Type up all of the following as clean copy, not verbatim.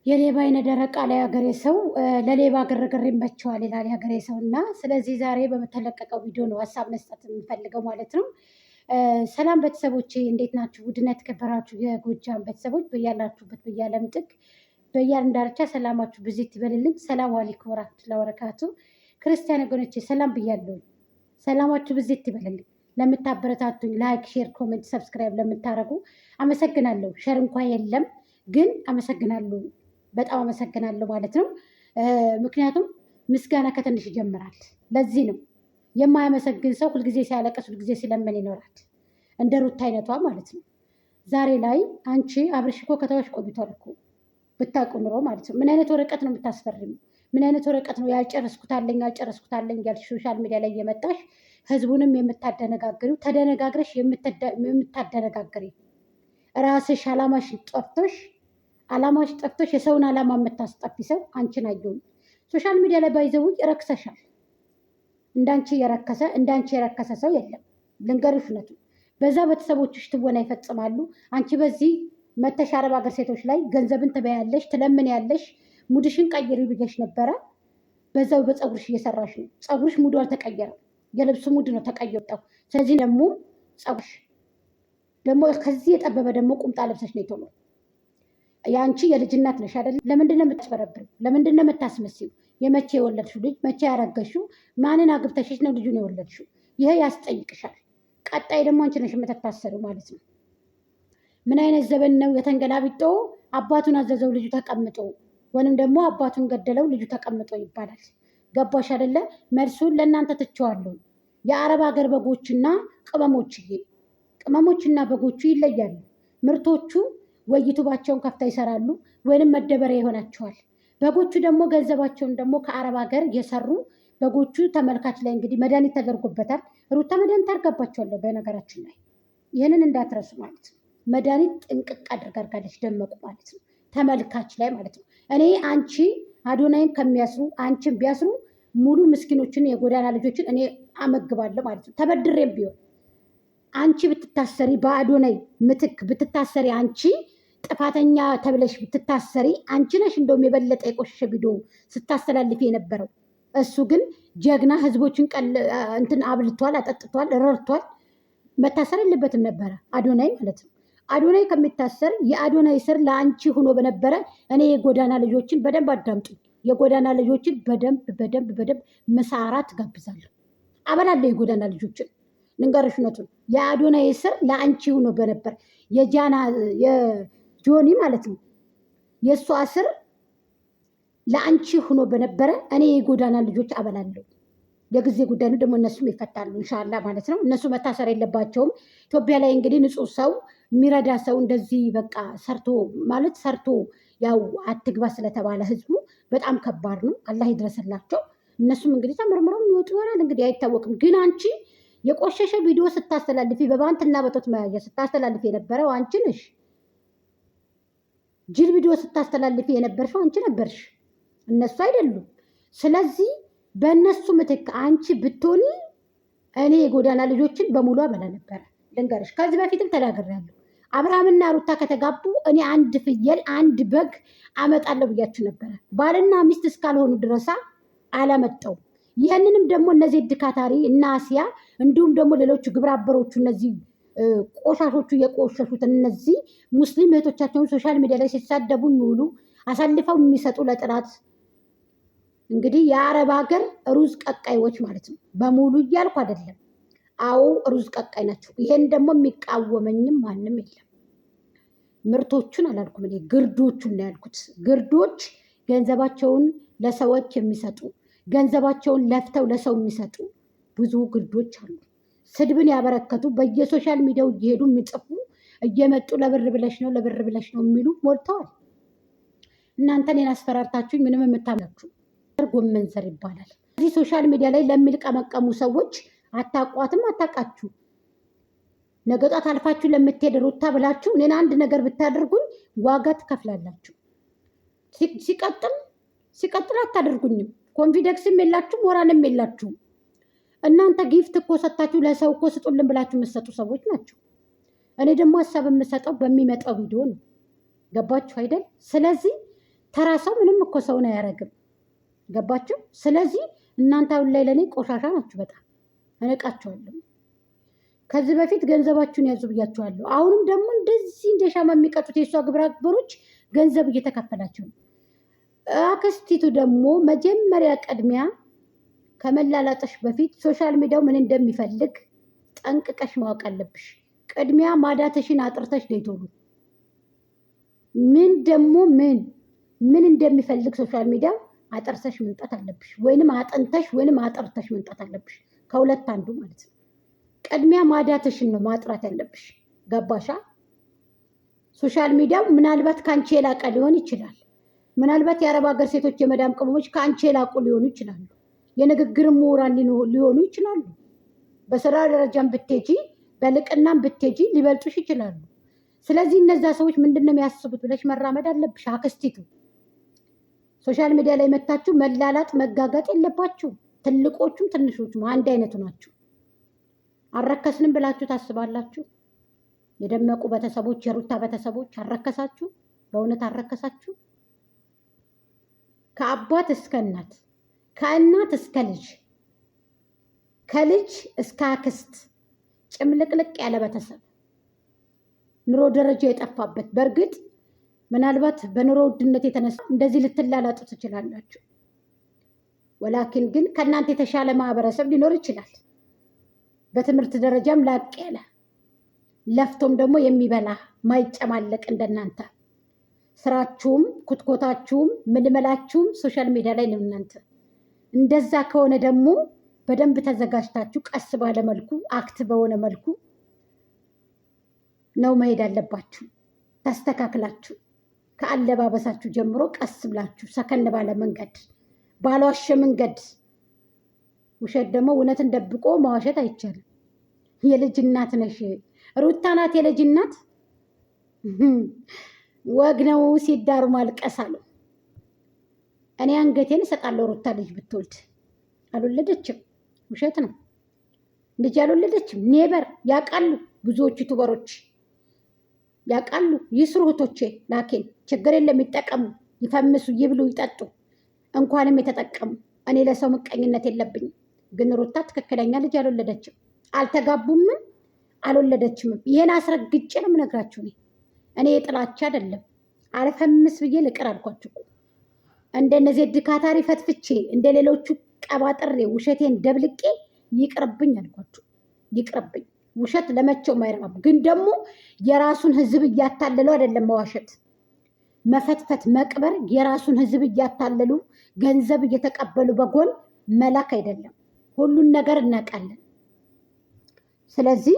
የሌባ አይነ ደረቅ አለ ያገሬ ሰው። ለሌባ ግርግር ይመቸዋል ይላል ያገሬ ሰው። እና ስለዚህ ዛሬ በተለቀቀው ቪዲዮ ነው ሀሳብ መስጠት የምፈልገው ማለት ነው። ሰላም ቤተሰቦቼ እንዴት ናችሁ? ውድና የተከበራችሁ የጎጃም ቤተሰቦች በያላችሁበት በያለም ጥግ በያለም ዳርቻ ሰላማችሁ ብዜት ይበልልኝ። ሰላም አለይኩም ወራህመቱላሂ ወበረካቱ። ክርስቲያን ወገኖቼ ሰላም ብያለሁ። ሰላማችሁ ብዜት ይበልልኝ። ለምታበረታቱኝ ላይክ፣ ሼር፣ ኮሜንት፣ ሰብስክራይብ ለምታደርጉ አመሰግናለሁ። ሸር እንኳን የለም ግን አመሰግናለሁ። በጣም አመሰግናለሁ ማለት ነው። ምክንያቱም ምስጋና ከትንሽ ይጀምራል። ለዚህ ነው የማያመሰግን ሰው ሁልጊዜ ሲያለቅስ ሁልጊዜ ሲለመን ይኖራል። እንደ ሩታ አይነቷ ማለት ነው። ዛሬ ላይ አንቺ አብርሽ እኮ ከተዋሽ ቆይቷል እኮ ብታውቁ ኑሮ ማለት ነው። ምን አይነት ወረቀት ነው የምታስፈርሚው? ምን አይነት ወረቀት ነው ያልጨረስኩታለኝ ያልጨረስኩታለኝ ያልሽ ሶሻል ሚዲያ ላይ እየመጣሽ ህዝቡንም የምታደነጋግሪው? ተደነጋግረሽ የምታደነጋግሪ ራስሽ አላማሽ ጠፍቶሽ የሰውን አላማ የምታስጠፊ ሰው አንቺን አየሁኝ። ሶሻል ሚዲያ ላይ ባይዘው ረክሰሻል። እንዳንቺ የረከሰ ሰው የለም። ልንገርሽ እውነቱ በዛ ቤተሰቦችሽ ትወና ይፈጽማሉ። አንቺ በዚህ መተሽ አረብ ሀገር ሴቶች ላይ ገንዘብን ትበያለሽ፣ ትለምንያለሽ። ሙድሽን ቀይሪ ብዬሽ ነበረ። በዛው በፀጉርሽ እየሰራሽ ነው። ፀጉርሽ ሙዱ አልተቀየረም። የልብሱ ሙድ ነው ተቀየጠው። ስለዚህ ደግሞ ፀጉርሽ ደግሞ ከዚህ የጠበበ ደግሞ ቁምጣ ለብሰሽ ነው የተሆነው። የአንቺ የልጅ እናት ነሽ አይደለም? ለምንድን ነው የምትጭበረብሪው? ለምንድን ነው የምታስመስይው? የመቼ የወለድሽው ልጅ መቼ ያረገሽው? ማንን አግብተሽሽ ነው ልጁን የወለድሽው? ይሄ ያስጠይቅሻል። ቀጣይ ደግሞ አንቺ ነሽ የምትታሰሪው ማለት ነው። ምን አይነት ዘበን ነው? የተንገላቢጦ አባቱን አዘዘው ልጁ ተቀምጦ፣ ወይንም ደግሞ አባቱን ገደለው ልጁ ተቀምጦ ይባላል። ገባሽ አይደለ? መልሱን ለእናንተ ትቼዋለሁ። የአረብ ሀገር በጎችና ቅመሞችና በጎቹ ይለያሉ። ምርቶቹ ወይ ዩቱባቸውን ከፍታ ይሰራሉ ወይንም መደበሪያ ይሆናቸዋል። በጎቹ ደግሞ ገንዘባቸውን ደግሞ ከአረብ ሀገር የሰሩ በጎቹ ተመልካች ላይ እንግዲህ መድኃኒት ተደርጎበታል። ሩታ መድኃኒት አድርጋባቸዋለሁ በነገራችን ላይ ይህንን እንዳትረሱ ማለት ነው። መድኃኒት ጥንቅቅ አድርጋለች ደመቁ ማለት ነው፣ ተመልካች ላይ ማለት ነው። እኔ አንቺ አዶናይን ከሚያስሩ አንቺን ቢያስሩ ሙሉ ምስኪኖችን የጎዳና ልጆችን እኔ አመግባለሁ ማለት ነው። ተበድሬም ቢሆን አንቺ ብትታሰሪ በአዶናይ ምትክ ብትታሰሪ አንቺ ጥፋተኛ ተብለሽ ብትታሰሪ አንቺ ነሽ እንደውም የበለጠ የቆሸሸ ቪዲዮ ስታስተላልፊ የነበረው። እሱ ግን ጀግና ህዝቦችን እንትን አብልቷል፣ አጠጥቷል፣ ረድቷል። መታሰር የለበትም ነበረ አዶናይ ማለት ነው። አዶናይ ከሚታሰር የአዶናይ ስር ለአንቺ ሆኖ በነበረ እኔ የጎዳና ልጆችን በደንብ አዳምጡ። የጎዳና ልጆችን በደንብ ምሳ እራት ጋብዛለሁ፣ አበላለሁ። የጎዳና ልጆችን ልንገርሽ እውነቱን የአዶናይ ስር ለአንቺ ሆኖ በነበር ጆኒ ማለት ነው የእሷ ስር ለአንቺ ሆኖ በነበረ እኔ የጎዳና ልጆች አበላለሁ። የጊዜ ጉዳይ ነው ደግሞ እነሱም ይፈታሉ ኢንሻላህ ማለት ነው። እነሱ መታሰር የለባቸውም። ኢትዮጵያ ላይ እንግዲህ ንጹህ ሰው የሚረዳ ሰው እንደዚህ በቃ ሰርቶ ያው አትግባ ስለተባለ ህዝቡ በጣም ከባድ ነው። አላህ ይድረስላቸው። እነሱም እንግዲህ ተመርምረው የሚወጡ ይሆናል እንግዲህ አይታወቅም። ግን አንቺ የቆሸሸ ቪዲዮ ስታስተላልፊ በባንትና በጦት መያዣ ስታስተላልፊ የነበረው አንቺ ነሽ። ጅል ቪዲዮ ስታስተላልፊ የነበርሽው አንቺ ነበርሽ፣ እነሱ አይደሉም። ስለዚህ በእነሱ ምትክ አንቺ ብትሆኒ እኔ የጎዳና ልጆችን በሙሉ አበላ ነበረ። ልንገርሽ ከዚህ በፊትም ተናግሬያለሁ። አብርሃምና ሩታ ከተጋቡ እኔ አንድ ፍየል አንድ በግ አመጣለሁ ብያችሁ ነበረ። ባልና ሚስት እስካልሆኑ ድረሳ አላመጣውም። ይህንንም ደግሞ እነዚህ ድካታሪ እና አሲያ እንዲሁም ደግሞ ሌሎቹ ግብረ አበሮቹ እነዚህ ቆሻሾቹ የቆሸሹት እነዚህ ሙስሊም እህቶቻቸውን ሶሻል ሚዲያ ላይ ሲሳደቡ የሚውሉ አሳልፈው የሚሰጡ ለጥላት እንግዲህ የአረብ ሀገር ሩዝ ቀቃዮች ማለት ነው። በሙሉ እያልኩ አይደለም። አዎ ሩዝ ቀቃይ ናቸው። ይሄን ደግሞ የሚቃወመኝም ማንም የለም። ምርቶቹን አላልኩም እኔ ግርዶቹን ነው ያልኩት። ግርዶች ገንዘባቸውን ለሰዎች የሚሰጡ ገንዘባቸውን ለፍተው ለሰው የሚሰጡ ብዙ ግርዶች አሉ። ስድብን ያበረከቱ በየሶሻል ሚዲያው እየሄዱ የሚጽፉ እየመጡ ለብር ብለሽ ነው የሚሉ ሞልተዋል። እናንተን አስፈራርታችሁኝ ምንም የምታመላችሁ ጎመን ዘር ይባላል። እዚህ ሶሻል ሚዲያ ላይ ለሚልቀመቀሙ ሰዎች አታቋትም፣ አታቃችሁ። ነገ ጧት አልፋችሁ ለምትሄድ ሩታ ብላችሁ እኔን አንድ ነገር ብታደርጉኝ ዋጋ ትከፍላላችሁ። ሲቀጥል አታደርጉኝም። ኮንፊደንስም የላችሁም፣ ሞራልም የላችሁም። እናንተ ጊፍት እኮ ሰጣችሁ ለሰው እኮ ስጡልን ብላችሁ የምትሰጡ ሰዎች ናቸው። እኔ ደግሞ ሀሳብ የምሰጠው በሚመጣው ቪዲዮ ነው። ገባችሁ አይደል? ስለዚህ ተራ ሰው ምንም እኮ ሰውን አያረግም። ገባችሁ? ስለዚህ እናንተ አሁን ላይ ለእኔ ቆሻሻ ናችሁ። በጣም እነቃችኋለሁ። ከዚህ በፊት ገንዘባችሁን ያዙ ብያችኋለሁ። አሁንም ደግሞ እንደዚህ እንደ ሻማ የሚቀጡት የእሷ ግብረ አበሮች ገንዘብ እየተከፈላቸው ነው። አክስቲቱ ደግሞ መጀመሪያ ቅድሚያ ከመላላጠሽ በፊት ሶሻል ሚዲያው ምን እንደሚፈልግ ጠንቅቀሽ ማወቅ አለብሽ። ቅድሚያ ማዳተሽን አጥርተሽ ደይቶሉ ምን ደግሞ ምን እንደሚፈልግ ሶሻል ሚዲያ አጥርተሽ መምጣት አለብሽ። ወይንም አጥንተሽ ወይንም አጥርተሽ መምጣት አለብሽ። ከሁለት አንዱ ማለት ነው። ቅድሚያ ማዳተሽን ነው ማጥራት ያለብሽ። ገባሻ? ሶሻል ሚዲያው ምናልባት ከአንቺ የላቀ ሊሆን ይችላል። ምናልባት የአረብ ሀገር ሴቶች የመዳም ቅመሞች ከአንቺ የላቁ ሊሆኑ ይችላሉ። የንግግር ምሁራን ሊሆኑ ይችላሉ። በስራ ደረጃም ብትሄጂ በልቅናም ብትሄጂ ሊበልጡሽ ይችላሉ። ስለዚህ እነዛ ሰዎች ምንድን ነው የሚያስቡት ብለሽ መራመድ አለብሽ። አክስቲቱ ሶሻል ሚዲያ ላይ መታችሁ መላላጥ መጋጋጥ የለባችሁ። ትልቆቹም ትንሾቹም አንድ አይነቱ ናቸው። አረከስንም ብላችሁ ታስባላችሁ? የደመቁ ቤተሰቦች የሩታ ቤተሰቦች አረከሳችሁ? በእውነት አረከሳችሁ? ከአባት እስከ እናት ከእናት እስከ ልጅ ከልጅ እስከ አክስት ጭምልቅልቅ ያለ ቤተሰብ ኑሮ ደረጃ የጠፋበት። በእርግጥ ምናልባት በኑሮ ውድነት የተነሳ እንደዚህ ልትላላጡ ትችላላችሁ። ወላኪን ግን ከእናንተ የተሻለ ማህበረሰብ ሊኖር ይችላል። በትምህርት ደረጃም ላቅ ያለ ለፍቶም ደግሞ የሚበላ ማይጨማለቅ እንደናንተ ስራችሁም ኩትኮታችሁም ምልመላችሁም ሶሻል ሚዲያ ላይ ነው። እናንተ እንደዛ ከሆነ ደግሞ በደንብ ተዘጋጅታችሁ ቀስ ባለ መልኩ አክት በሆነ መልኩ ነው መሄድ አለባችሁ። ተስተካክላችሁ ከአለባበሳችሁ ጀምሮ ቀስ ብላችሁ ሰከን ባለ መንገድ፣ ባልዋሸ መንገድ። ውሸት ደግሞ እውነትን ደብቆ ማዋሸት አይቻልም። የልጅ እናት ነሽ ሩታ ናት። የልጅ እናት ወግ ነው ሲዳሩ ማልቀስ አሉ። እኔ አንገቴን እሰጣለሁ። ሩታ ልጅ ብትወልድ አልወለደችም። ውሸት ነው። ልጅ አልወለደችም። ኔበር ያውቃሉ። ብዙዎቹ ዩቱበሮች ያውቃሉ። ይስሩ እህቶቼ። ላኪን ችግር የለም። ይጠቀሙ፣ ይፈምሱ፣ ይብሉ፣ ይጠጡ። እንኳንም የተጠቀሙ። እኔ ለሰው ምቀኝነት የለብኝም። ግን ሩታ ትክክለኛ ልጅ አልወለደችም። አልተጋቡምም፣ አልወለደችምም። ይሄን አስረግጬ ነው የምነግራችሁ። እኔ የጥላቻ አይደለም። አልፈምስ ብዬ ልቅር አልኳችሁ። እንደነዚህ ድካታሪ ፈትፍቼ እንደ ሌሎቹ ቀባጥሬ ውሸቴን ደብልቄ ይቅርብኝ አልኳችሁ። ይቅርብኝ። ውሸት ለመቼውም አይረባም። ግን ደግሞ የራሱን ሕዝብ እያታለሉ አይደለም መዋሸት፣ መፈትፈት፣ መቅበር። የራሱን ሕዝብ እያታለሉ ገንዘብ እየተቀበሉ በጎን መላክ አይደለም። ሁሉን ነገር እናውቃለን። ስለዚህ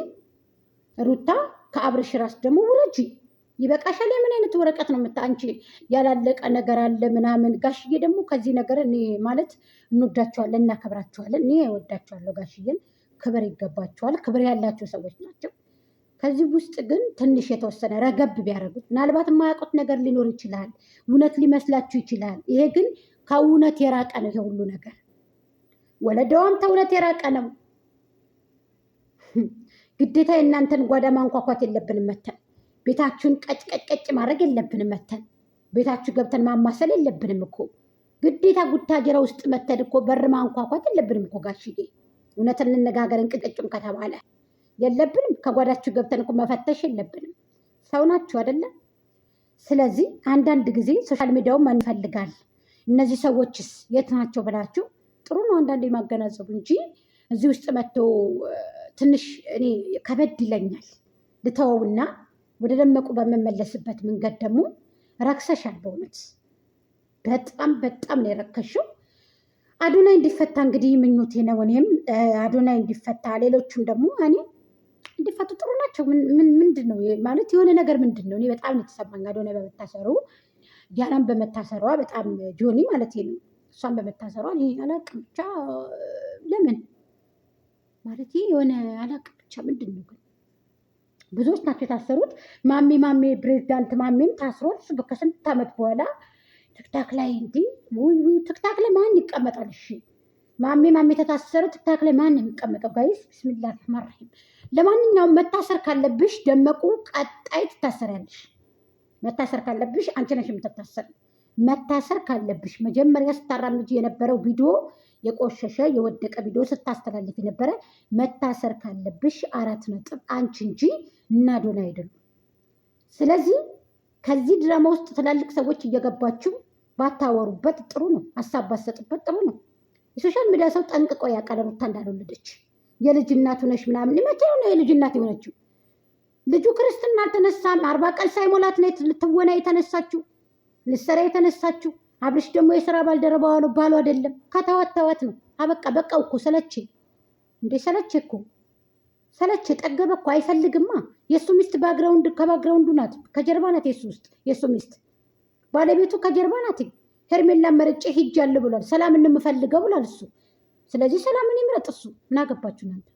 ሩታ ከአብርሽ ራስ ደግሞ ውረጂ። ይበቃሻል። የምን አይነት ወረቀት ነው አንቺ? ያላለቀ ነገር አለ ምናምን። ጋሽዬ ደግሞ ከዚህ ነገር እኔ ማለት እንወዳቸዋለን፣ እናከብራቸዋለን። እኔ እወዳቸዋለሁ። ጋሽዬን ክብር ይገባቸዋል። ክብር ያላቸው ሰዎች ናቸው። ከዚህ ውስጥ ግን ትንሽ የተወሰነ ረገብ ቢያደርጉት፣ ምናልባት የማያውቁት ነገር ሊኖር ይችላል። እውነት ሊመስላችሁ ይችላል። ይሄ ግን ከእውነት የራቀ ነው። ይሄ ሁሉ ነገር ወለደዋም ተእውነት የራቀ ነው። ግዴታ የእናንተን ጓዳ ማንኳኳት የለብንም መተን ቤታችሁን ቀጭ ማድረግ የለብንም መተን ቤታችሁ ገብተን ማማሰል የለብንም እኮ ግዴታ ጉታጀራ ውስጥ መተን እኮ በር ማንኳኳት የለብንም እኮ ጋሽዬ። እውነትን እንነጋገርን ቅጭጩም ከተባለ የለብንም። ከጓዳችሁ ገብተን እኮ መፈተሽ የለብንም። ሰው ናችሁ አይደለም? ስለዚህ አንዳንድ ጊዜ ሶሻል ሚዲያውን ማን ይፈልጋል? እነዚህ ሰዎችስ የት ናቸው ብላችሁ ጥሩ ነው አንዳንድ የማገናዘቡ እንጂ እዚህ ውስጥ መጥቶ ትንሽ እኔ ከበድ ይለኛል። ልተወውና ወደ ደመቁ በምመለስበት መንገድ ደግሞ ረክሰሻል። በእውነት በጣም ነው የረከሽው። አዶናይ እንዲፈታ እንግዲህ ምኞቴ ነው። እኔም አዶናይ እንዲፈታ፣ ሌሎቹም ደግሞ እኔ እንዲፈቱ ጥሩ ናቸው። ምንድን ነው ማለት የሆነ ነገር ምንድን ነው? እኔ በጣም ነው የተሰማኝ አዶናይ በመታሰሩ፣ ዲያናም በመታሰሯ በጣም ጆኒ ማለት ነው እሷን በመታሰሯ እኔ አላቅም ብቻ ለምን ማለት የሆነ አላቅም ብቻ ምንድን ነው ግን ብዙዎች ናቸው የታሰሩት። ማሜ ፕሬዚዳንት ማሜም ታስሯል። እሱ ከስንት ዓመት በኋላ ትክታክ ላይ እንዲህ ውይ ትክታክ ላይ ማን ይቀመጣል? እሺ ማሜ ተታሰረ። ትክታክ ላይ ማን ነው የሚቀመጠው? ጋይስ ቢስሚላህ ረህማን ረሂም። ለማንኛውም መታሰር ካለብሽ ደመቁ ቀጣይ ትታሰሪያለሽ። መታሰር ካለብሽ አንቺ ነሽ የምትታሰር። መታሰር ካለብሽ መጀመሪያ ስታራምጂ የነበረው ቪዲዮ የቆሸሸ የወደቀ ቪዲዮ ስታስተላልፍ የነበረ መታሰር ካለብሽ 4 ነጥብ አንቺ እንጂ እናዶና አይደሉም። ስለዚህ ከዚህ ድራማ ውስጥ ትላልቅ ሰዎች እየገባችሁ ባታወሩበት ጥሩ ነው። ሀሳብ ባሰጥበት ጥሩ ነው። የሶሻል ሚዲያ ሰው ጠንቅቆ ያውቃል ሩታ እንዳልወለደች። የልጅ እናት ሆነሽ ምናምን መቼ ነው የልጅ እናት የሆነችው? ልጁ ክርስትና አልተነሳም። 40 ቀን ሳይሞላት ነው ልትወና የተነሳችው ልሰራ የተነሳችው። አብርሽ ደግሞ የስራ ባልደረባዋ ነው፣ ባሉ አይደለም። ከተዋት ነው። አበቃ በቃው እኮ ሰለቼ እንዴ ሰለቼ እኮ ሰለቼ ጠገበ እኮ አይፈልግማ። የእሱ ሚስት ከባግራውንዱ ናት፣ ከጀርባ ናት። የእሱ ሚስት ባለቤቱ ከጀርባ ናት። ሄርሜላ መርጬ ሂጃለሁ ብሏል። ሰላም እንምፈልገው ብሏል እሱ። ስለዚህ ሰላምን ይምረጥ እሱ። እናገባችሁ እናንተ